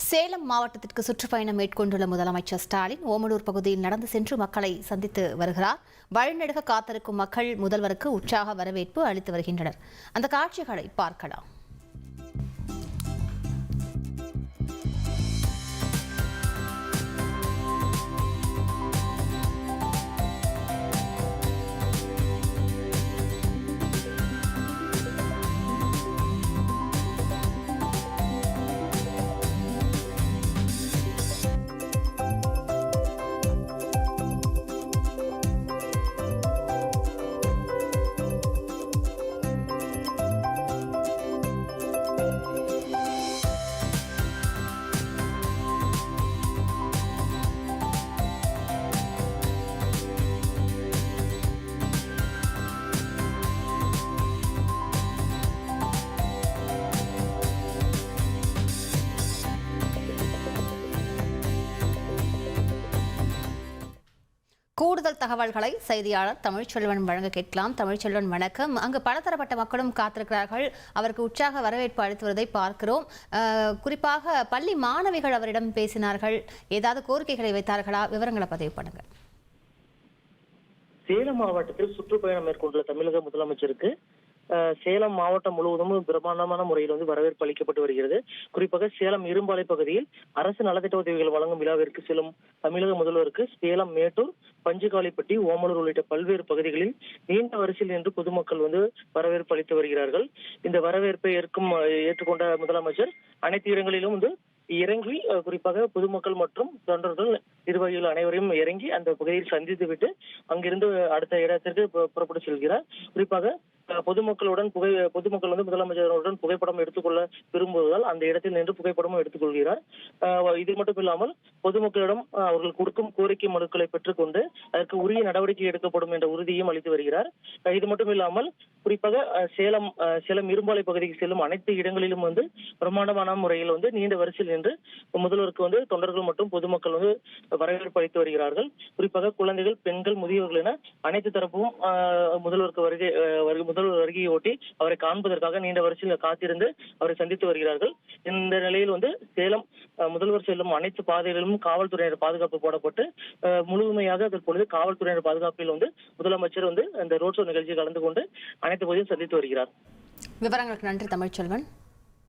சேலம் மாவட்டத்திற்கு சுற்றுப்பயணம் மேற்கொண்டுள்ள முதலமைச்சர் ஸ்டாலின் ஓமலூர் பகுதியில் நடந்து சென்று மக்களை சந்தித்து வருகிறார். வழிநெடுக காத்திருக்கும் மக்கள் முதல்வருக்கு உற்சாக வரவேற்பு அளித்து வருகின்றனர். அந்த காட்சிகளை பார்க்கலாம். கூடுதல் தகவல்களை செய்தியாளர் தமிழ்ச்செல்வன் வழங்க கேட்கலாம். தமிழ்ச்செல்வன் வணக்கம். அங்கு பலதரப்பட்ட மக்களும் காத்திருக்கிறார்கள். அவருக்கு உற்சாக வரவேற்பு அளித்து வருவதை பார்க்கிறோம். குறிப்பாக பள்ளி மாணவிகள் அவரிடம் பேசினார்கள். ஏதாவது கோரிக்கைகளை வைத்தார்களா? விவரங்களை பதிவு பண்ணுங்க. சேலம் மாவட்டத்தில் சுற்றுப்பயணம் மேற்கொண்டுள்ள தமிழக முதலமைச்சருக்கு சேலம் மாவட்டம் முழுவதும் பிரம்மாண்டமான முறையில் வரவேற்பு அளிக்கப்பட்டு வருகிறது. குறிப்பாக சேலம் இரும்பாலை பகுதியில் அரசு நலத்திட்ட உதவிகள் வழங்கும் விழாவிற்கு செல்லும் தமிழக முதல்வருக்கு சேலம் மேட்டூர், பஞ்சுகாலிப்பட்டி, ஓமலூர் உள்ளிட்ட பல்வேறு பகுதிகளில் நீண்ட வரிசையில் நின்று பொதுமக்கள் வரவேற்பு அளித்து வருகிறார்கள். இந்த வரவேற்பை ஏற்றுக்கொண்ட முதலமைச்சர் அனைத்து இடங்களிலும் இறங்கி குறிப்பாக பொதுமக்கள் மற்றும் தொண்டர்கள், நிர்வாகிகள் அனைவரையும் இறங்கி அந்த பகுதியில் சந்தித்துவிட்டு அங்கிருந்து அடுத்த இடத்திற்கு புறப்பட்டு செல்கிறார். குறிப்பாக பொதுமக்கள் முதலமைச்சருடன் புகைப்படம் எடுத்துக்கொள்ள விரும்புவதால் அந்த இடத்தில் நின்று புகைப்படமும் எடுத்துக்கொள்கிறார். இது மட்டும் இல்லாமல் பொதுமக்களிடம் அவர்கள் கொடுக்கும் கோரிக்கை மனுக்களை பெற்றுக்கொண்டு அதற்கு உரிய நடவடிக்கை எடுக்கப்படும் என்ற உறுதியும் அளித்து வருகிறார். இது மட்டும் இல்லாமல் குறிப்பாக சேலம் இரும்பாலை பகுதிக்கு செல்லும் அனைத்து இடங்களிலும் பிரம்மாண்டமான முறையில் நீண்ட வரிசையில் நின்று முதல்வருக்கு தொண்டர்கள் மற்றும் பொதுமக்கள் வரவேற்பு அளித்து வருகிறார்கள். குறிப்பாக குழந்தைகள், பெண்கள், முதியவர்கள் என அனைத்து தரப்பும் முதல்வருக்கு முதல்வர் வருகையை ஒட்டி அவரை காண்பதற்காக நீண்ட வரிசையில் காத்திருந்து அவரை சந்தித்து வருகிறார்கள். இந்த நிலையில் சேலம் முதல்வர் செல்லும் அனைத்து பாதைகளிலும் காவல்துறையினர் பாதுகாப்பு போடப்பட்டு முழுமையாக தற்பொழுது காவல்துறையினர் பாதுகாப்பில் முதலமைச்சர் அந்த ரோட் ஷோ நிகழ்ச்சியில் கலந்து கொண்டு அனைத்து பகுதியும் சந்தித்து வருகிறார். விவரங்களுக்கு நன்றி தமிழ்ச்செல்வன்.